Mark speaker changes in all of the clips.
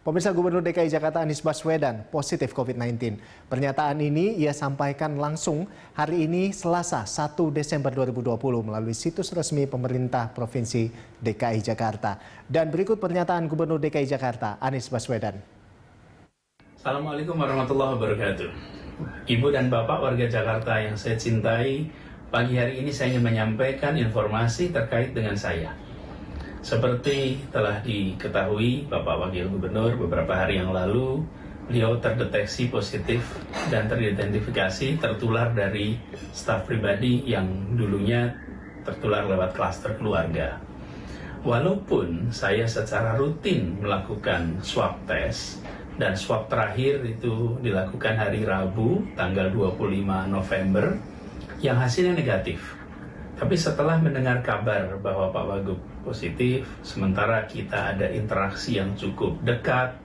Speaker 1: Pemirsa, Gubernur DKI Jakarta Anies Baswedan positif COVID-19. Pernyataan ini ia sampaikan langsung hari ini Selasa 1 Desember 2020 melalui situs resmi pemerintah Provinsi DKI Jakarta. Dan berikut pernyataan Gubernur DKI Jakarta Anies Baswedan.
Speaker 2: Assalamualaikum warahmatullahi wabarakatuh. Ibu dan Bapak warga Jakarta yang saya cintai, pagi hari ini saya ingin menyampaikan informasi terkait dengan saya. Seperti telah diketahui Bapak Wakil Gubernur beberapa hari yang lalu, beliau terdeteksi positif dan teridentifikasi tertular dari staf pribadi yang dulunya tertular lewat klaster keluarga. Walaupun saya secara rutin melakukan swab test, dan swab terakhir itu dilakukan hari Rabu tanggal 25 November yang hasilnya negatif. Tapi setelah mendengar kabar bahwa Pak Wagub positif, sementara kita ada interaksi yang cukup dekat,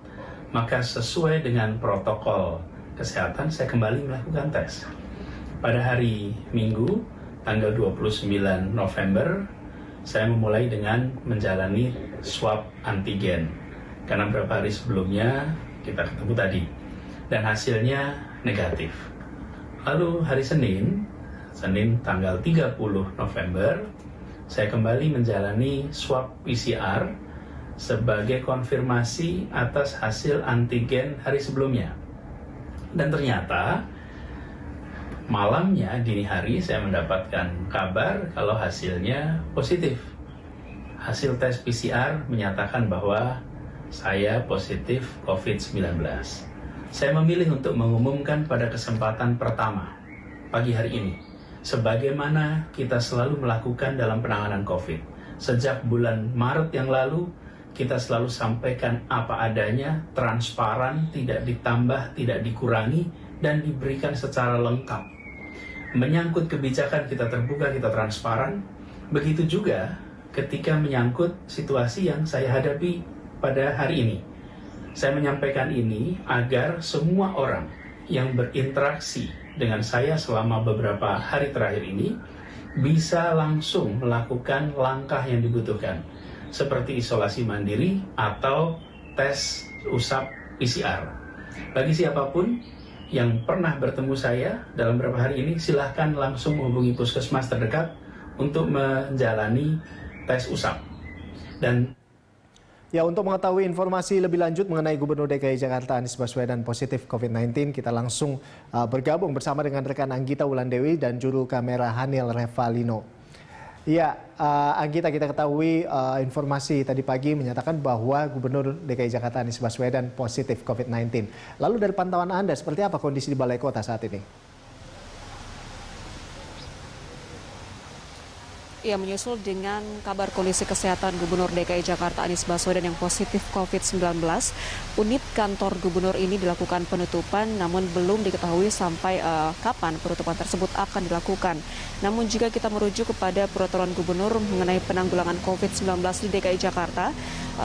Speaker 2: maka sesuai dengan protokol kesehatan saya kembali melakukan tes. Pada hari Minggu, tanggal 29 November, saya memulai dengan menjalani swab antigen. Karena beberapa hari sebelumnya kita ketemu tadi, dan hasilnya negatif. Lalu hari Senin tanggal 30 November, saya kembali menjalani swab PCR sebagai konfirmasi atas hasil antigen hari sebelumnya. Dan ternyata malamnya, dini hari, saya mendapatkan kabar kalau hasilnya positif. Hasil tes PCR menyatakan bahwa saya positif COVID-19. Saya memilih untuk mengumumkan pada kesempatan pertama pagi hari ini, sebagaimana kita selalu melakukan dalam penanganan COVID. Sejak bulan Maret yang lalu, kita selalu sampaikan apa adanya, transparan, tidak ditambah, tidak dikurangi, dan diberikan secara lengkap. Menyangkut kebijakan kita terbuka, kita transparan. Begitu juga ketika menyangkut situasi yang saya hadapi pada hari ini. Saya menyampaikan ini agar semua orang yang berinteraksi dengan saya selama beberapa hari terakhir ini bisa langsung melakukan langkah yang dibutuhkan, seperti isolasi mandiri atau tes usap PCR. Bagi siapapun yang pernah bertemu saya dalam beberapa hari ini, silahkan langsung menghubungi puskesmas terdekat untuk menjalani tes usap. Dan
Speaker 1: Ya, untuk mengetahui informasi lebih lanjut mengenai Gubernur DKI Jakarta Anies Baswedan positif COVID-19, kita langsung bergabung bersama dengan rekan Anggita Wulandewi dan juru kamera Hanil Revalino. Ya, Anggita, kita ketahui informasi tadi pagi menyatakan bahwa Gubernur DKI Jakarta Anies Baswedan positif COVID-19. Lalu dari pantauan Anda, seperti apa kondisi di Balai Kota saat ini?
Speaker 3: Ya, menyusul dengan kabar kondisi kesehatan Gubernur DKI Jakarta Anies Baswedan yang positif COVID-19, unit kantor gubernur ini dilakukan penutupan, namun belum diketahui sampai kapan penutupan tersebut akan dilakukan. Namun jika kita merujuk kepada peraturan gubernur mengenai penanggulangan COVID-19 di DKI Jakarta,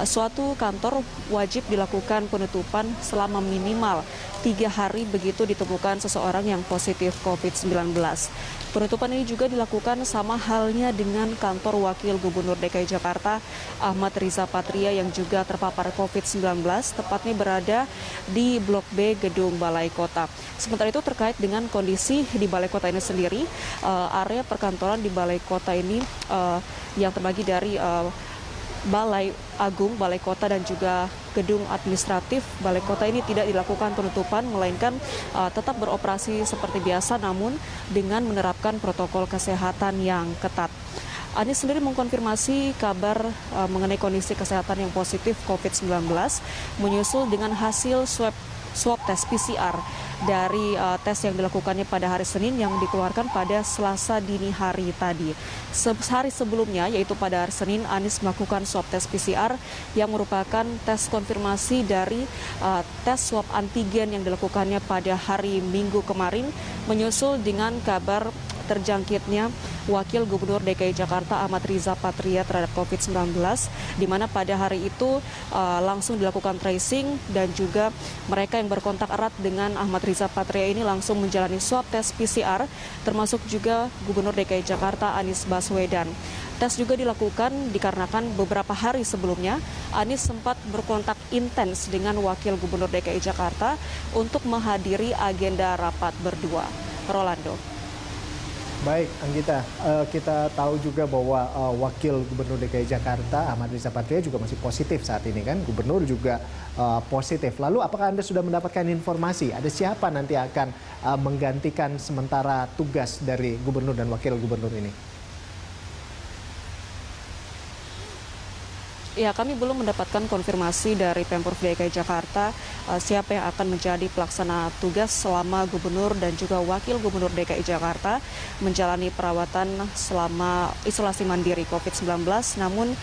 Speaker 3: suatu kantor wajib dilakukan penutupan selama minimal 3 hari begitu ditemukan seseorang yang positif COVID-19. Penutupan ini juga dilakukan sama halnya dengan kantor Wakil Gubernur DKI Jakarta Ahmad Riza Patria yang juga terpapar COVID-19, tepatnya berada di Blok B Gedung Balai Kota. Sementara itu terkait dengan kondisi di Balai Kota ini sendiri, area perkantoran di Balai Kota ini yang terbagi dari Balai Agung, Balai Kota, dan juga gedung administratif Balai Kota ini tidak dilakukan penutupan, melainkan tetap beroperasi seperti biasa, namun dengan menerapkan protokol kesehatan yang ketat. Anies sendiri mengkonfirmasi kabar mengenai kondisi kesehatan yang positif COVID-19 menyusul dengan hasil swab tes PCR dari tes yang dilakukannya pada hari Senin yang dikeluarkan pada Selasa dini hari tadi. Sehari sebelumnya, yaitu pada hari Senin, Anies melakukan swab tes PCR yang merupakan tes konfirmasi dari tes swab antigen yang dilakukannya pada hari Minggu kemarin, menyusul dengan kabar terjangkitnya Wakil Gubernur DKI Jakarta Ahmad Riza Patria terhadap COVID-19, di mana pada hari itu langsung dilakukan tracing dan juga mereka yang berkontak erat dengan Ahmad Riza Patria ini langsung menjalani swab tes PCR, termasuk juga Gubernur DKI Jakarta Anies Baswedan. Tes juga dilakukan dikarenakan beberapa hari sebelumnya Anies sempat berkontak intens dengan Wakil Gubernur DKI Jakarta untuk menghadiri agenda rapat berdua. Rolando.
Speaker 1: Baik, Anggita, kita tahu juga bahwa Wakil Gubernur DKI Jakarta Ahmad Riza Patria juga masih positif saat ini kan, Gubernur juga positif. Lalu apakah Anda sudah mendapatkan informasi ada siapa nanti akan menggantikan sementara tugas dari Gubernur dan Wakil Gubernur ini?
Speaker 3: Ya, kami belum mendapatkan konfirmasi dari Pemprov DKI Jakarta siapa yang akan menjadi pelaksana tugas selama Gubernur dan juga Wakil Gubernur DKI Jakarta menjalani perawatan selama isolasi mandiri COVID-19. Namun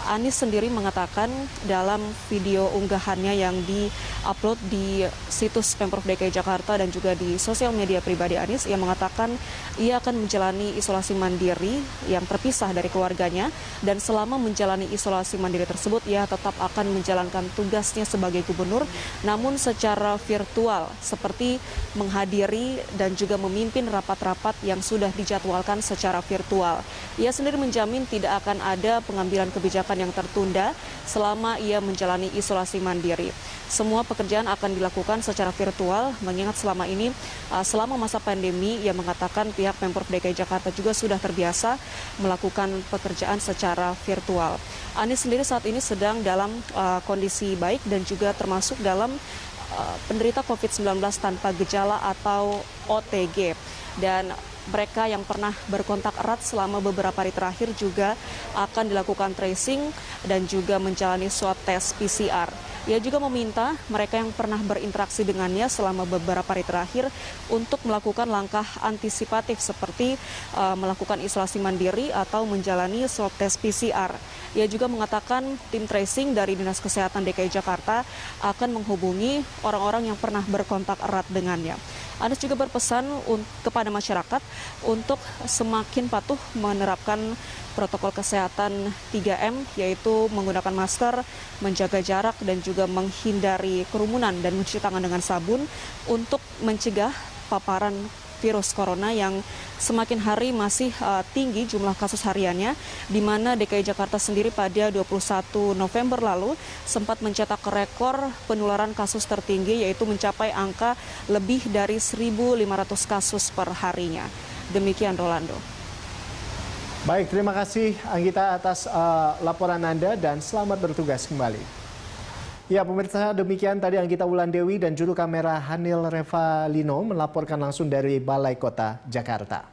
Speaker 3: Anies sendiri mengatakan dalam video unggahannya yang di-upload di situs Pemprov DKI Jakarta dan juga di sosial media pribadi Anies, ia mengatakan ia akan menjalani isolasi mandiri yang terpisah dari keluarganya, dan selama menjalani isolasi mandiri tersebut ia tetap akan menjalankan tugasnya sebagai gubernur namun secara virtual, seperti menghadiri dan juga memimpin rapat-rapat yang sudah dijadwalkan secara virtual. Ia sendiri menjamin tidak akan ada pengambilan kebijakan yang tertunda selama ia menjalani isolasi mandiri. Semua pekerjaan akan dilakukan secara virtual, mengingat selama ini, selama masa pandemi, ia mengatakan pihak Pemprov DKI Jakarta juga sudah terbiasa melakukan pekerjaan secara virtual. Anies sendiri saat ini sedang dalam kondisi baik dan juga termasuk dalam penderita COVID-19 tanpa gejala atau OTG. Dan mereka yang pernah berkontak erat selama beberapa hari terakhir juga akan dilakukan tracing dan juga menjalani swab tes PCR. Ia juga meminta mereka yang pernah berinteraksi dengannya selama beberapa hari terakhir untuk melakukan langkah antisipatif seperti melakukan isolasi mandiri atau menjalani swab tes PCR. Ia juga mengatakan tim tracing dari Dinas Kesehatan DKI Jakarta akan menghubungi orang-orang yang pernah berkontak erat dengannya. Anies juga berpesan kepada masyarakat untuk semakin patuh menerapkan protokol kesehatan 3M, yaitu menggunakan masker, menjaga jarak, dan juga menghindari kerumunan dan mencuci tangan dengan sabun untuk mencegah paparan virus corona yang semakin hari masih tinggi jumlah kasus hariannya, di mana DKI Jakarta sendiri pada 21 November lalu sempat mencetak rekor penularan kasus tertinggi, yaitu mencapai angka lebih dari 1.500 kasus per harinya. Demikian, Rolando.
Speaker 1: Baik, terima kasih Anggita atas laporan Anda dan selamat bertugas kembali. Ya, pemirsa, demikian tadi Anggita Wulandewi dan juru kamera Hanil Revalino melaporkan langsung dari Balai Kota Jakarta.